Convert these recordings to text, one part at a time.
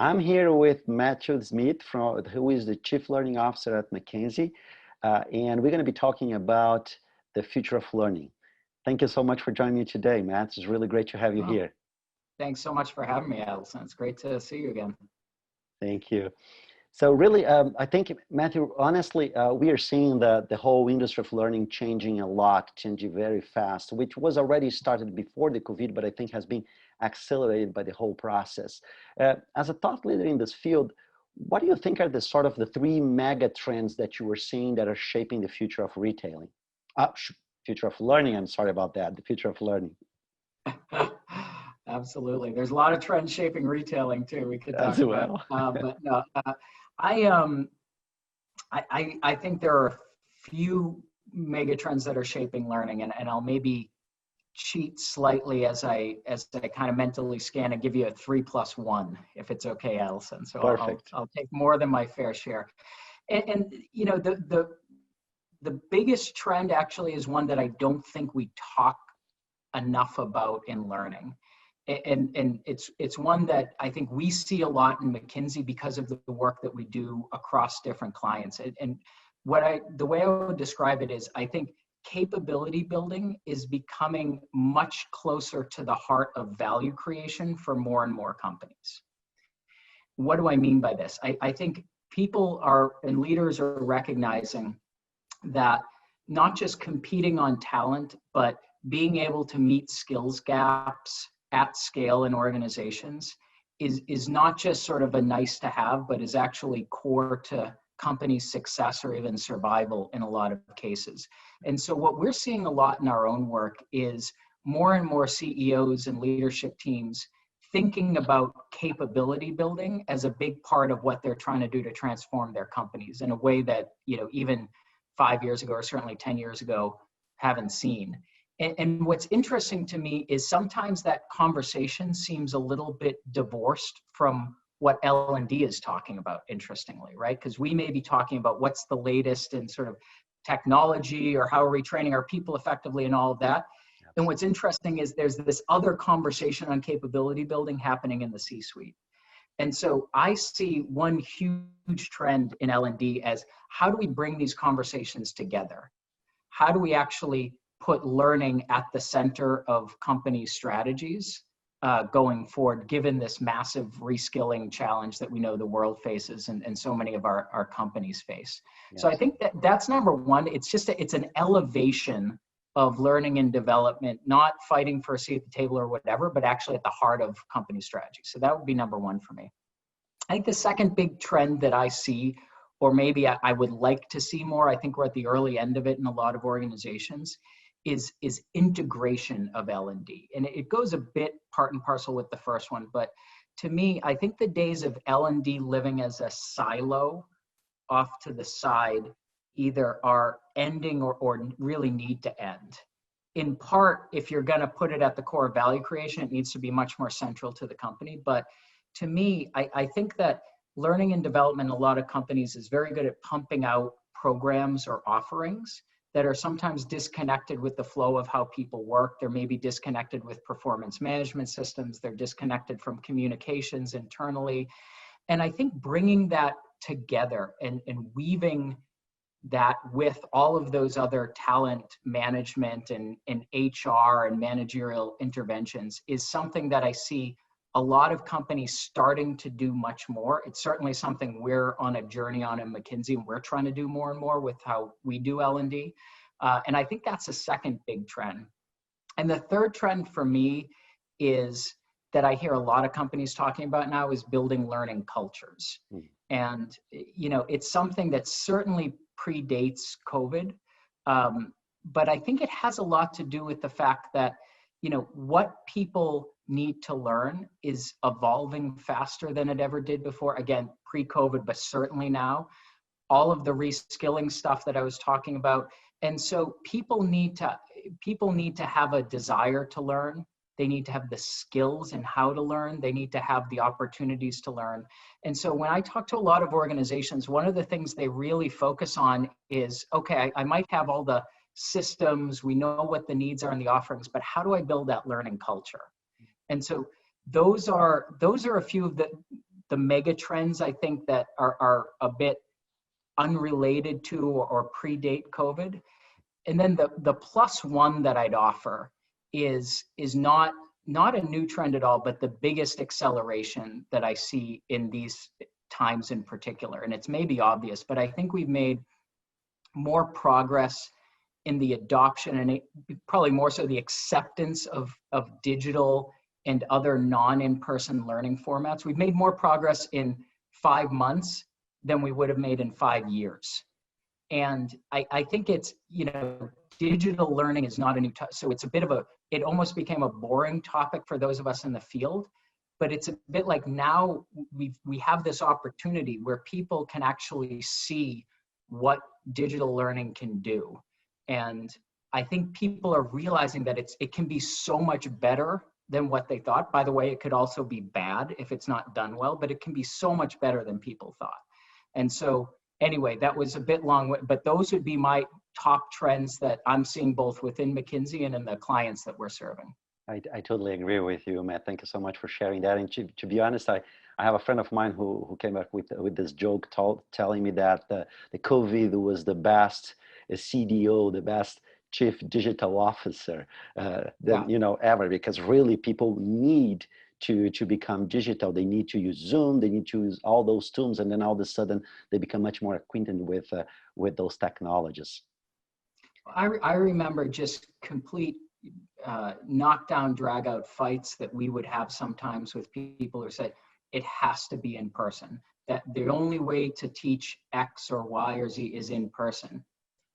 I'm here with Matthew Smith, who is the Chief Learning Officer at McKinsey, and we're going to be talking about the future of learning. Thank you so much for joining me today, Matt. It's really great to have you here. Thanks so much for having me, Allison. It's great to see you again. Thank you. So really, I think, Matthew, honestly, we are seeing the whole industry of learning changing a lot, changing very fast, which was already started before the COVID, but I think has been accelerated by the whole process. As a thought leader in this field, what do you think are the three mega trends that you are seeing that are shaping the future of retailing? Future of learning, I'm sorry about that, the future of learning. Absolutely. There's a lot of trends shaping retailing too. We could talk about, but no, I think there are a few mega trends that are shaping learning, and I'll maybe cheat slightly as I kind of mentally scan and give you a 3+1, if it's okay, Allison. So perfect. I'll take more than my fair share. And you know, the biggest trend actually is one that I don't think we talk enough about in learning. And it's one that I think we see a lot in McKinsey because of the work that we do across different clients. And the way I would describe it is, I think capability building is becoming much closer to the heart of value creation for more and more companies. What do I mean by this? I think people and leaders are recognizing that not just competing on talent, but being able to meet skills gaps at scale in organizations is not just sort of a nice to have, but is actually core to companies' success or even survival in a lot of cases. And so what we're seeing a lot in our own work is more and more CEOs and leadership teams thinking about capability building as a big part of what they're trying to do to transform their companies in a way that, you know, even 5 years ago, or certainly 10 years ago, haven't seen. And what's interesting to me is sometimes that conversation seems a little bit divorced from what L&D is talking about, interestingly, right? Because we may be talking about what's the latest in sort of technology, or how are we training our people effectively and all of that. And what's interesting is there's this other conversation on capability building happening in the C-suite. And so I see one huge trend in L&D as, how do we bring these conversations together? How do we actually put learning at the center of company strategies going forward, given this massive reskilling challenge that we know the world faces and so many of our companies face? Yes. So I think that's number one. It's just it's an elevation of learning and development, not fighting for a seat at the table or whatever, but actually at the heart of company strategy. So that would be number one for me. I think the second big trend that I see, or maybe I would like to see more, I think we're at the early end of it in a lot of organizations, is integration of L&D. And it goes a bit part and parcel with the first one, but to me, I think the days of L&D living as a silo off to the side either are ending or really need to end. In part, if you're gonna put it at the core of value creation, it needs to be much more central to the company. But to me, I think that learning and development in a lot of companies is very good at pumping out programs or offerings that are sometimes disconnected with the flow of how people work. They're maybe disconnected with performance management systems. They're disconnected from communications internally. And I think bringing that together and weaving that with all of those other talent management and HR and managerial interventions is something that I see a lot of companies starting to do much more. It's certainly something we're on a journey on in McKinsey, and we're trying to do more and more with how we do L&D. And I think that's a second big trend. And the third trend for me is that I hear a lot of companies talking about now is building learning cultures. And, you know, it's something that certainly predates COVID. But I think it has a lot to do with the fact that, you know, what people need to learn is evolving faster than it ever did before. Again, pre-COVID, but certainly now. All of the reskilling stuff that I was talking about. And so people need to have a desire to learn. They need to have the skills and how to learn. They need to have the opportunities to learn. And so when I talk to a lot of organizations, one of the things they really focus on is, okay, I might have all the systems, we know what the needs are in the offerings, but how do I build that learning culture? And so those are a few of mega trends, I think, that are a bit unrelated to or predate COVID. And then the plus one that I'd offer is not a new trend at all, but the biggest acceleration that I see in these times in particular. And it's maybe obvious, but I think we've made more progress in the adoption and probably more so the acceptance of digital and other non-in-person learning formats. We've made more progress in 5 months than we would have made in 5 years. And I think it's, digital learning is not a new, so it's a bit of it almost became a boring topic for those of us in the field, but it's a bit like now we have this opportunity where people can actually see what digital learning can do. And I think people are realizing that it can be so much better than what they thought. By the way, it could also be bad if it's not done well, but it can be so much better than people thought. And so anyway, that was a bit long, but those would be my top trends that I'm seeing both within McKinsey and in the clients that we're serving. I totally agree with you, Matt. Thank you so much for sharing that. And to be honest, I have a friend of mine who came up with this joke telling me that the COVID was the best CDO, the best chief digital officer ever, because really people need to become digital. They need to use Zoom, they need to use all those tools, and then all of a sudden they become much more acquainted with those technologies. I remember just complete knockdown, drag out fights that we would have sometimes with people who said, it has to be in person, that the only way to teach X or Y or Z is in person.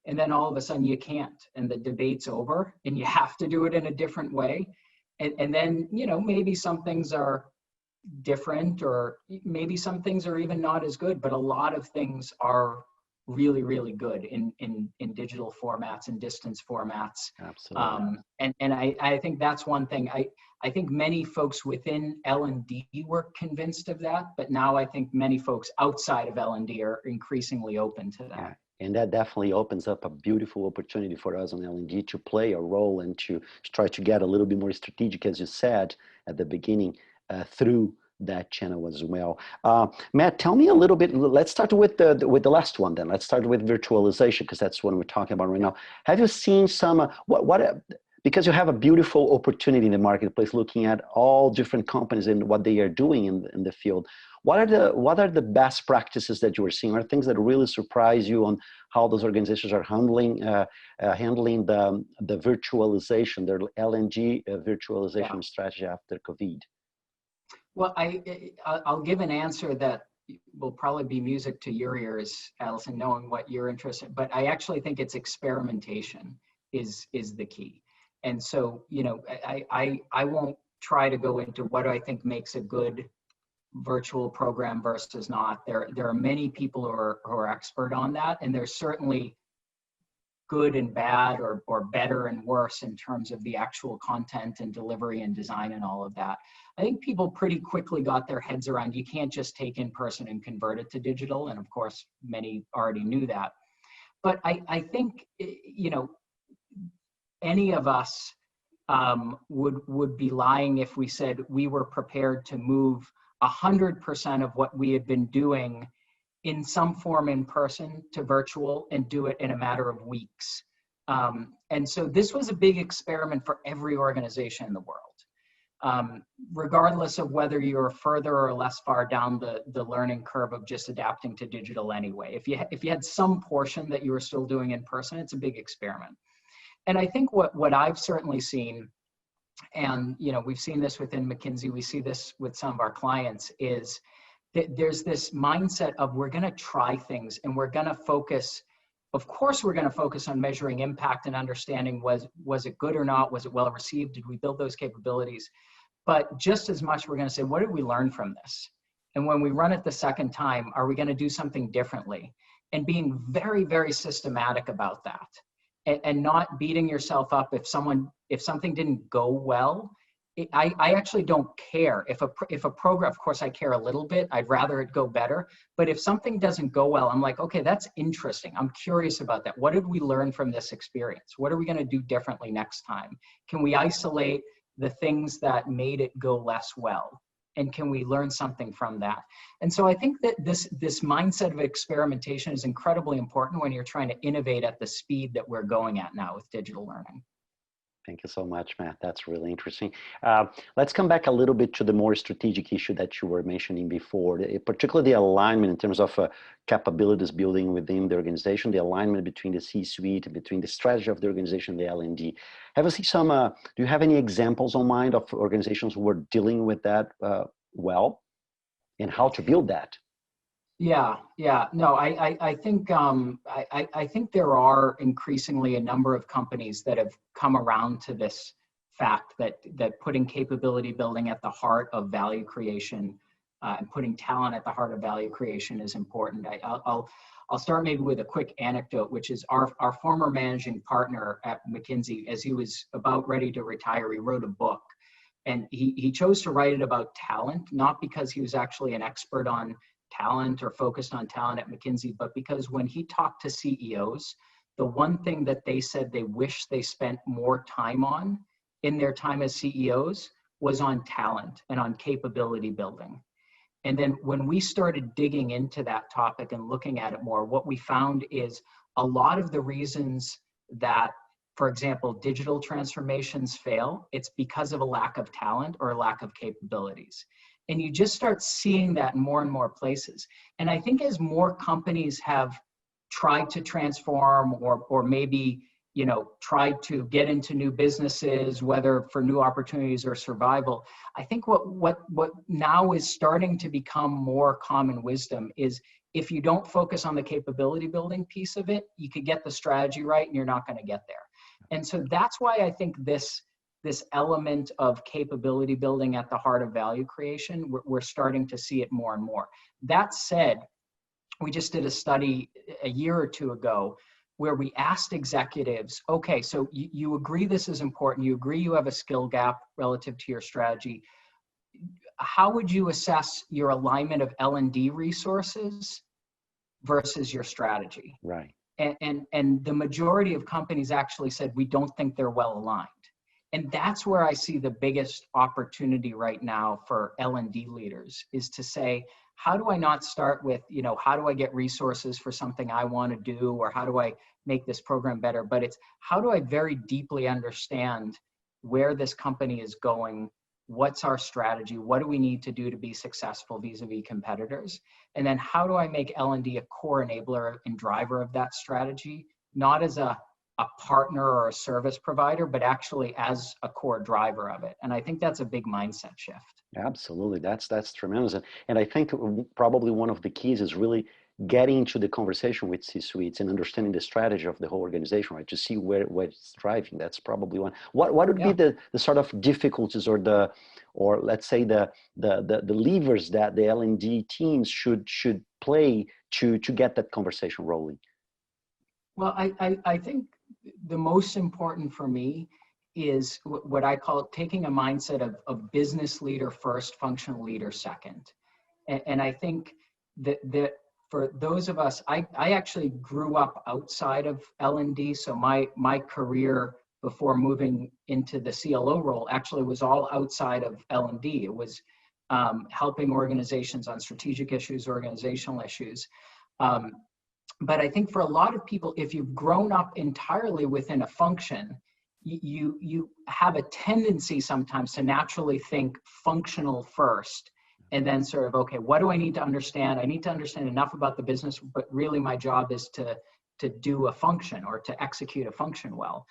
And then all of a sudden you can't, and the debate's over and you have to do it in a different way. And then, maybe some things are different, or maybe some things are even not as good, but a lot of things are really, really good in digital formats and distance formats. Absolutely. And I think that's one thing. I think many folks within L&D were convinced of that, but now I think many folks outside of L&D are increasingly open to that. Yeah. And that definitely opens up a beautiful opportunity for us on L&D to play a role and to try to get a little bit more strategic, as you said at the beginning, through that channel as well. Matt, tell me a little bit. Let's start with the last one then. Let's start with virtualization, because that's what we're talking about right now. Have you seen some because you have a beautiful opportunity in the marketplace, looking at all different companies and what they are doing in the field? What are the best practices that you are seeing? Are things that really surprise you on how those organizations are handling the virtualization, their LNG virtualization strategy after COVID? Well, I'll give an answer that will probably be music to your ears, Allison, knowing what you're interested in. But I actually think it's experimentation is the key. And so, I won't try to go into what I think makes a good virtual program versus not. There are many people who are expert on that, and there's certainly good and bad, or better and worse in terms of the actual content and delivery and design and all of that. I think people pretty quickly got their heads around, you can't just take in person and convert it to digital. And of course, many already knew that. But I think, any of us would be lying if we said we were prepared to move 100% of what we had been doing in some form in person to virtual and do it in a matter of weeks. And so this was a big experiment for every organization in the world, regardless of whether you're further or less far down the learning curve of just adapting to digital anyway. If you had some portion that you were still doing in person, it's a big experiment. And I think what I've certainly seen, and we've seen this within McKinsey, we see this with some of our clients, is that there's this mindset of we're going to try things and we're going to focus. Of course, we're going to focus on measuring impact and understanding was it good or not? Was it well received? Did we build those capabilities? But just as much, we're going to say, what did we learn from this? And when we run it the second time, are we going to do something differently? And being very, very systematic about that. And not beating yourself up if something didn't go well. I actually don't care if a program, of course I care a little bit, I'd rather it go better, but if something doesn't go well, I'm like, okay, that's interesting, I'm curious about that. What did we learn from this experience? What are we going to do differently next time? Can we isolate the things that made it go less well? And can we learn something from that? And so I think that this mindset of experimentation is incredibly important when you're trying to innovate at the speed that we're going at now with digital learning. Thank you so much, Matt. That's really interesting. Let's come back a little bit to the more strategic issue that you were mentioning before, particularly the alignment in terms of capabilities building within the organization, the alignment between the C-suite, between the strategy of the organization, the L&D. Have you seen some, do you have any examples on mind of organizations who are dealing with that well, and how to build that? Yeah. No, I think I think there are increasingly a number of companies that have come around to this fact that putting capability building at the heart of value creation and putting talent at the heart of value creation is important. I'll start maybe with a quick anecdote, which is our former managing partner at McKinsey, as he was about ready to retire, he wrote a book. And he chose to write it about talent, not because he was actually an expert on talent or focused on talent at McKinsey, but because when he talked to CEOs, the one thing that they said they wish they spent more time on in their time as CEOs was on talent and on capability building. And then when we started digging into that topic and looking at it more, what we found is a lot of the reasons that, for example, digital transformations fail, it's because of a lack of talent or a lack of capabilities. And you just start seeing that in more and more places. And I think as more companies have tried to transform or maybe, you know, tried to get into new businesses, whether for new opportunities or survival, I think what now is starting to become more common wisdom is if you don't focus on the capability building piece of it, you could get the strategy right and you're not going to get there. And so that's why I think this element of capability building at the heart of value creation, we're starting to see it more and more. That said, we just did a study a year or two ago where we asked executives, okay, so you agree this is important, you agree you have a skill gap relative to your strategy. How would you assess your alignment of L&D resources versus your strategy? Right. And the majority of companies actually said, we don't think they're well aligned. And that's where I see the biggest opportunity right now for L&D leaders is to say, how do I not start with, you know, how do I get resources for something I want to do, or how do I make this program better? But it's how do I very deeply understand where this company is going, what's our strategy, what do we need to do to be successful vis-a-vis competitors? And then how do I make L&D a core enabler and driver of that strategy, not as a partner or a service provider, but actually as a core driver of it. And I think that's a big mindset shift. Absolutely. That's tremendous. And I think probably one of the keys is really getting into the conversation with C-suites and understanding the strategy of the whole organization, right? To see where it's driving. That's probably one. What would be the sort of difficulties or let's say the levers that the L&D teams should play to get that conversation rolling? Well, I think the most important for me is what I call taking a mindset of business leader first, functional leader second. And I think that for those of us, I actually grew up outside of L&D. So my career before moving into the CLO role actually was all outside of L&D. It was helping organizations on strategic issues, organizational issues. But I think for a lot of people, if you've grown up entirely within a function, you have a tendency sometimes to naturally think functional first and then sort of, okay, what do I need to understand? I need to understand enough about the business, but really my job is to do a function or to execute a function well.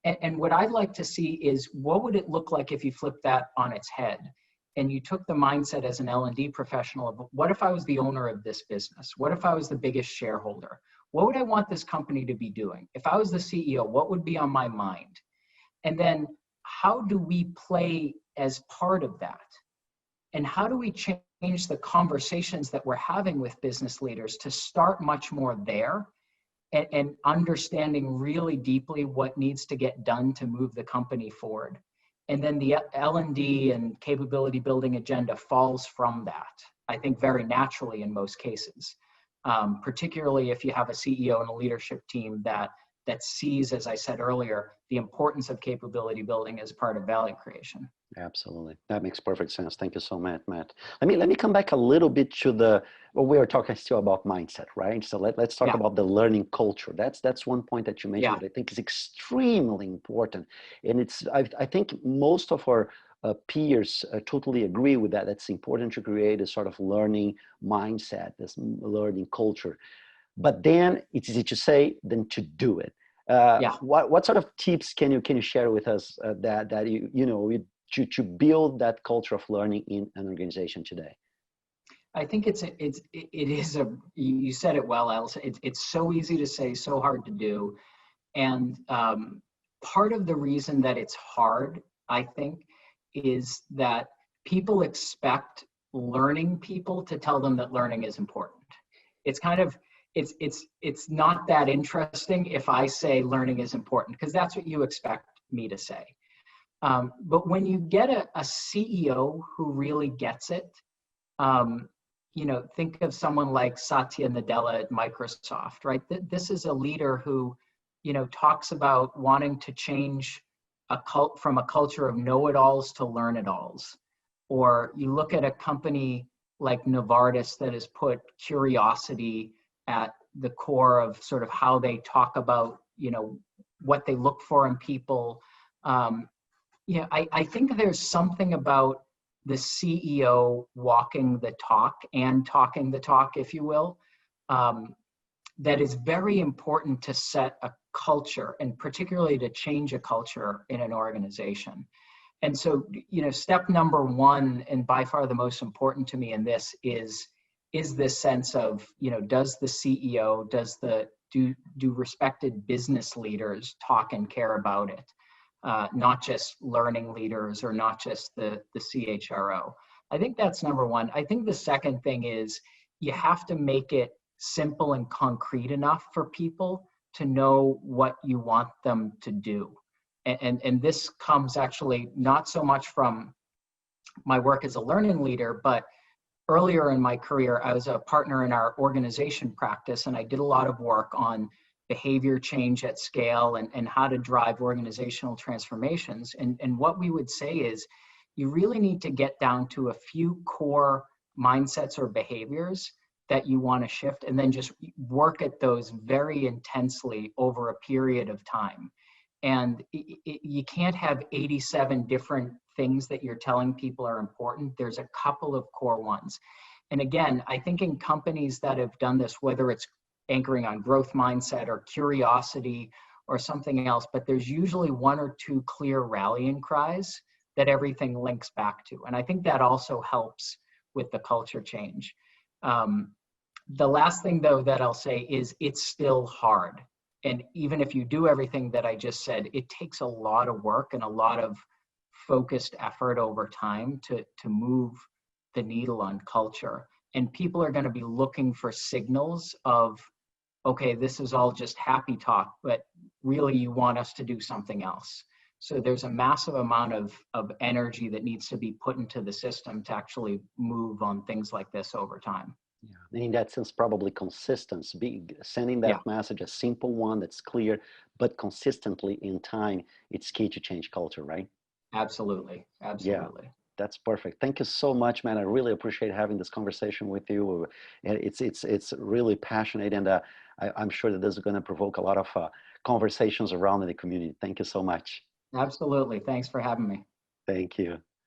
And what I'd like to see is what would it look like if you flipped that on its head and you took the mindset as an L&D professional of what if I was the owner of this business? What if I was the biggest shareholder? What would I want this company to be doing? If I was the CEO, what would be on my mind? And then how do we play as part of that? And how do we change the conversations that we're having with business leaders to start much more there and understanding really deeply what needs to get done to move the company forward? And then the L&D and capability building agenda falls from that, I think very naturally in most cases, particularly if you have a CEO and a leadership team that that sees, as I said earlier, the importance of capability building as part of value creation. Absolutely. That makes perfect sense. Thank you so much, Matt. Let me come back a little bit to well, we were talking still about mindset, right? So let's talk Yeah. about the learning culture. That's one point that you mentioned Yeah. that I think is extremely important. And I think most of our peers totally agree with that. That's important to create a sort of learning mindset, this learning culture. But then it's easy to say than to do it. Yeah. What sort of tips can you share with us that to build that culture of learning in an organization today? I think you said it well, Alice. It's so easy to say, so hard to do. And part of the reason that it's hard, I think, is that people expect learning people to tell them that learning is important. It's kind of, it's not that interesting if I say learning is important, because that's what you expect me to say. But when you get a CEO who really gets it, think of someone like Satya Nadella at Microsoft, right? This is a leader who, talks about wanting to change from a culture of know-it-alls to learn-it-alls. Or you look at a company like Novartis that has put curiosity at the core of sort of how they talk about, what they look for in people. I think there's something about the CEO walking the talk and talking the talk, if you will, that is very important to set a culture, and particularly to change a culture in an organization. And so, step number one, and by far the most important to me in this is this sense of, does the CEO, do respected business leaders talk and care about it? Not just learning leaders or not just the CHRO. I think that's number one. I think the second thing is you have to make it simple and concrete enough for people to know what you want them to do. And this comes actually not so much from my work as a learning leader, but earlier in my career, I was a partner in our organization practice, and I did a lot of work on behavior change at scale and how to drive organizational transformations. And what we would say is you really need to get down to a few core mindsets or behaviors that you want to shift, and then just work at those very intensely over a period of time. And you can't have 87 different things that you're telling people are important. There's a couple of core ones. And again, I think in companies that have done this, whether it's anchoring on growth mindset or curiosity or something else, but there's usually one or two clear rallying cries that everything links back to. And I think that also helps with the culture change. The last thing, though, that I'll say is it's still hard. And even if you do everything that I just said, it takes a lot of work and a lot of focused effort over time to move the needle on culture. And people are going to be looking for signals of, okay, this is all just happy talk, but really you want us to do something else. So there's a massive amount of energy that needs to be put into the system to actually move on things like this over time. Yeah. In that sense, probably consistency, sending that message, a simple one that's clear, but consistently in time, it's key to change culture, right? Absolutely. Absolutely. Yeah, that's perfect. Thank you so much, man. I really appreciate having this conversation with you. And it's really passionate, and I'm sure that this is going to provoke a lot of conversations around in the community. Thank you so much. Absolutely. Thanks for having me. Thank you.